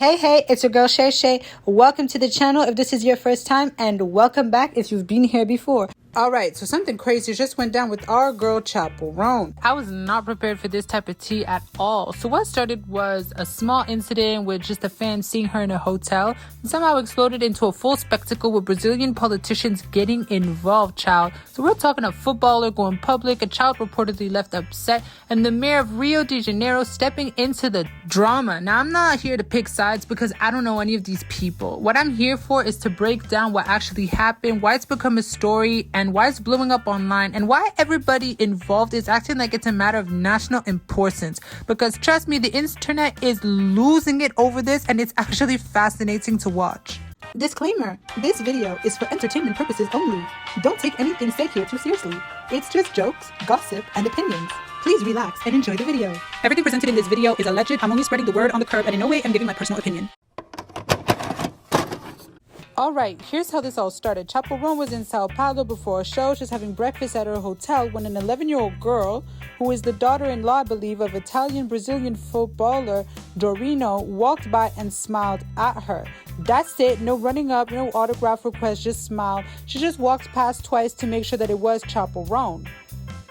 Hey, it's your girl Shay Shay. Welcome to the channel if this is your first time, and welcome back if you've been here before. Alright, so something crazy just went down with our girl Chappell Roan. I was not prepared for this type of tea at all. So what started was a small incident with just a fan seeing her in a hotel and somehow exploded into a full spectacle with Brazilian politicians getting involved, child. So we're talking a footballer going public, a child reportedly left upset, and the mayor of Rio de Janeiro stepping into the drama. Now, I'm not here to pick sides because I don't know any of these people. What I'm here for is to break down what actually happened, why it's become a story, and why it's blowing up online, and why everybody involved is acting like it's a matter of national importance. Because trust me, the internet is losing it over this, and it's actually fascinating to watch. Disclaimer, this video is for entertainment purposes only. Don't take anything said here too seriously. It's just jokes, gossip, and opinions. Please relax and enjoy the video. Everything presented in this video is alleged. I'm only spreading the word on the curb, and in no way I'm giving my personal opinion. Alright, here's how this all started. Chappell Roan was in Sao Paulo before a show, just having breakfast at her hotel, when an 11-year-old girl, who is the daughter-in-law, I believe, of Italian-Brazilian footballer Dorino, walked by and smiled at her. That's it. No running up, no autograph request, just smile. She just walked past twice to make sure that it was Chappell Roan.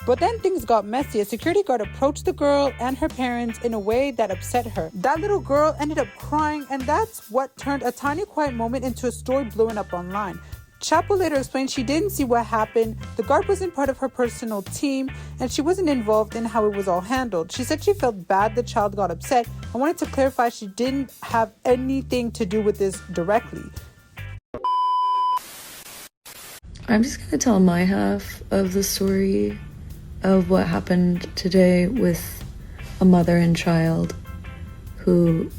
But then things got messy. A security guard approached the girl and her parents in a way that upset her. That little girl ended up crying, and that's what turned a tiny quiet moment into a story blowing up online. Chappell later explained she didn't see what happened. The guard wasn't part of her personal team, and she wasn't involved in how it was all handled. She said she felt bad the child got upset and wanted to clarify she didn't have anything to do with this directly. I'm just going to tell my half of the story of what happened today with a mother and child who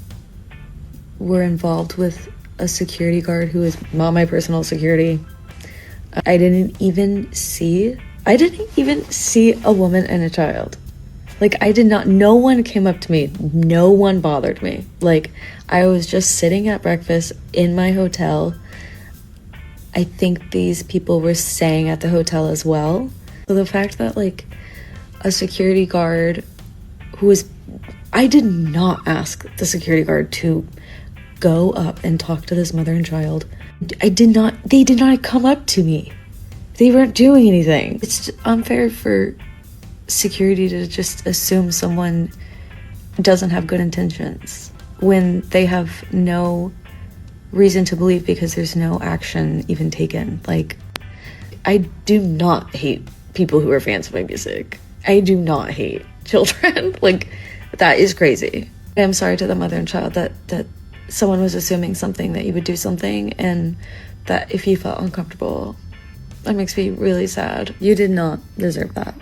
were involved with a security guard who is not my personal security. I didn't even see a woman and a child. No one came up to me. No one bothered me. I was just sitting at breakfast in my hotel. I think these people were staying at the hotel as well. So the fact that a security guard I did not ask the security guard to go up and talk to this mother and child. They did not come up to me. They weren't doing anything. It's unfair for security to just assume someone doesn't have good intentions when they have no reason to believe because there's no action even taken. I do not hate people who are fans of my music. I do not hate children. That is crazy. I'm sorry to the mother and child that someone was assuming something, that you would do something, and that if you felt uncomfortable, that makes me really sad. You did not deserve that.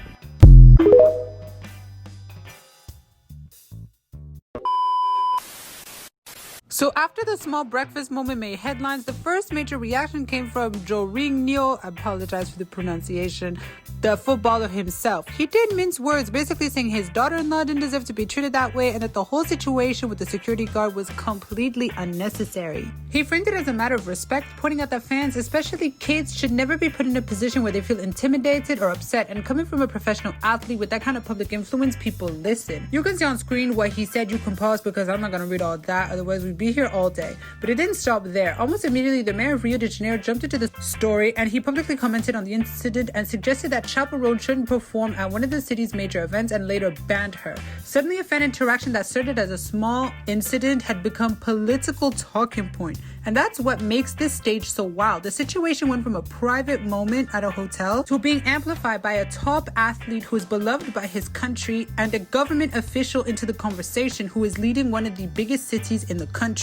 So after the small breakfast moment made headlines, the first major reaction came from Jorginho, I apologize for the pronunciation, the footballer himself. He did mince words, basically saying his daughter-in-law didn't deserve to be treated that way and that the whole situation with the security guard was completely unnecessary. He framed it as a matter of respect, pointing out that fans, especially kids, should never be put in a position where they feel intimidated or upset, and coming from a professional athlete with that kind of public influence, people listen. You can see on screen what he said. You can pause because I'm not going to read all that, otherwise we'd be here all day. But it didn't stop there. Almost immediately, the mayor of Rio de Janeiro jumped into the story, and he publicly commented on the incident and suggested that Chappell Roan shouldn't perform at one of the city's major events, and later banned her. Suddenly, a fan interaction that started as a small incident had become political talking point. And that's what makes this stage so wild. The situation went from a private moment at a hotel to being amplified by a top athlete who is beloved by his country, and a government official into the conversation who is leading one of the biggest cities in the country.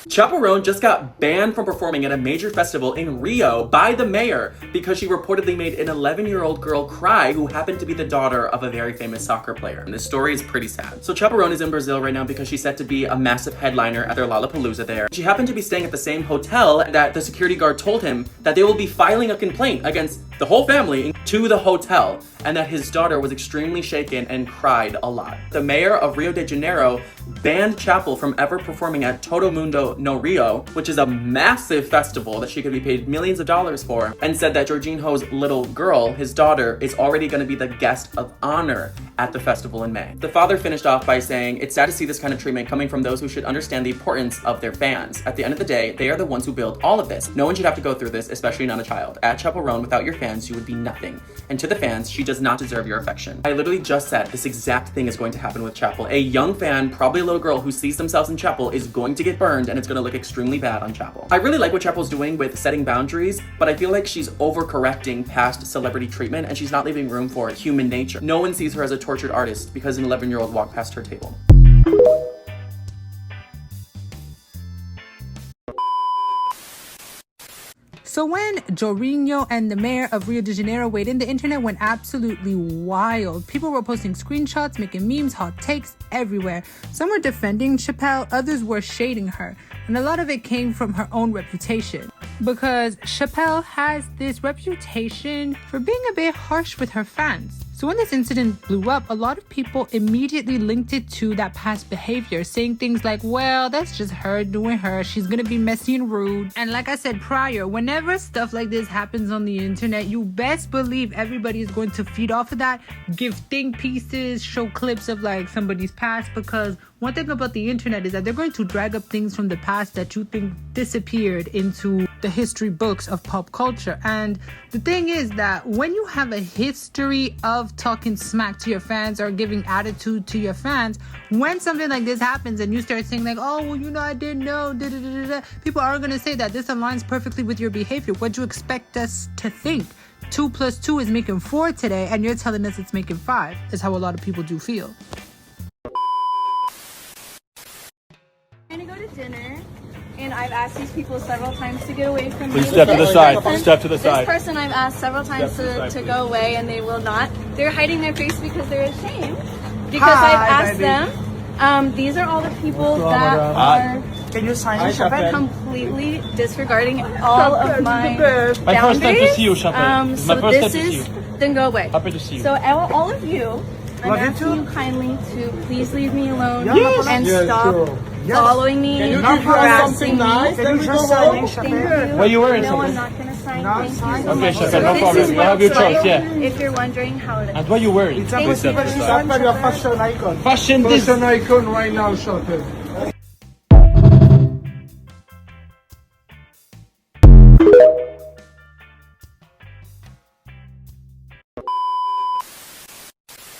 Chappell Roan just got banned from performing at a major festival in Rio by the mayor because she reportedly made an 11-year-old girl cry who happened to be the daughter of a very famous soccer player. And this story is pretty sad. So Chappell Roan is in Brazil right now because she's set to be a massive headliner at their Lollapalooza there. She happened to be staying at the same hotel that the security guard told him that they will be filing a complaint against the whole family, to the hotel, and that his daughter was extremely shaken and cried a lot. The mayor of Rio de Janeiro banned Chappell from ever performing at Todo Mundo no Rio, which is a massive festival that she could be paid millions of dollars for, and said that Jorginho's little girl, his daughter, is already going to be the guest of honor at the festival in May. The father finished off by saying, "It's sad to see this kind of treatment coming from those who should understand the importance of their fans. At the end of the day, they are the ones who build all of this. No one should have to go through this, especially not a child. At Chappell Roan, without your fans, you would be nothing. And to the fans, she does not deserve your affection." I literally just said this exact thing is going to happen with Chappell. A young fan, probably a little girl who sees themselves in Chappell, is going to get burned, and it's going to look extremely bad on Chappell. I really like what Chappell's doing with setting boundaries, but I feel like she's overcorrecting past celebrity treatment, and she's not leaving room for human nature. No one sees her as a tortured artist because an 11-year-old walked past her table. So when Jorginho and the mayor of Rio de Janeiro weighed in, the internet went absolutely wild. People were posting screenshots, making memes, hot takes everywhere. Some were defending Chappell, others were shading her. And a lot of it came from her own reputation. Because Chappell has this reputation for being a bit harsh with her fans. So when this incident blew up, a lot of people immediately linked it to that past behavior, saying things like, well, that's just her doing her. She's gonna be messy and rude. And like I said prior, whenever stuff like this happens on the internet, you best believe everybody is going to feed off of that, give think pieces, show clips of like somebody's past, because one thing about the internet is that they're going to drag up things from the past that you think disappeared into the history books of pop culture. And the thing is that when you have a history of talking smack to your fans or giving attitude to your fans, when something like this happens and you start saying like, oh, well, you know, I didn't know, people are going to say that this aligns perfectly with your behavior. What do you expect us to think? 2 + 2 is making 4 today, and you're telling us it's making 5, is how a lot of people do feel. I'm gonna go to dinner, and I've asked these people several times to get away from me. Please step to the side. Step to the side. This person I've asked several times to go away, and they will not. They're hiding their face because they're ashamed. Because I've asked them. These are all the people that are Can you sign Chappell? completely disregarding all of my boundaries. My first time to see you, Chappell. So My first this time to see is, you. then go away. Happy to see you. So all of you, I'm Love you asking too. you kindly to please leave me alone Yes. and Yes, stop sure. Yes. following me Can you and give her harassing something me. nice? Can you just sign Chappell? Thank What are you wearing, No, Chappell? I'm not gonna sign. No, Thank sign. you so Okay, much. Chappell, So no this problem. is You what have your it's like choice, yeah. If you're wondering how it is. And what are you wearing? It's a Thank you. Chappell, your fashion icon. Fashion this. Fashion icon right now, Chappell.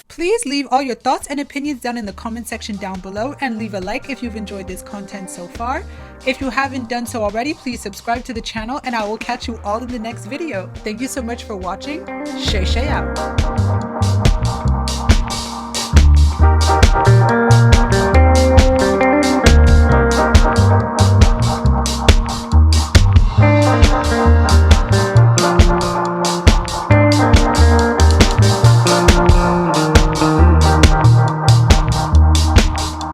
Please leave all your thoughts and opinions down in the comment section down below, and leave a like if you've enjoyed this content so far. If you haven't done so already, please subscribe to the channel, and I will catch you all in the next video. Thank you so much for watching. Shay out.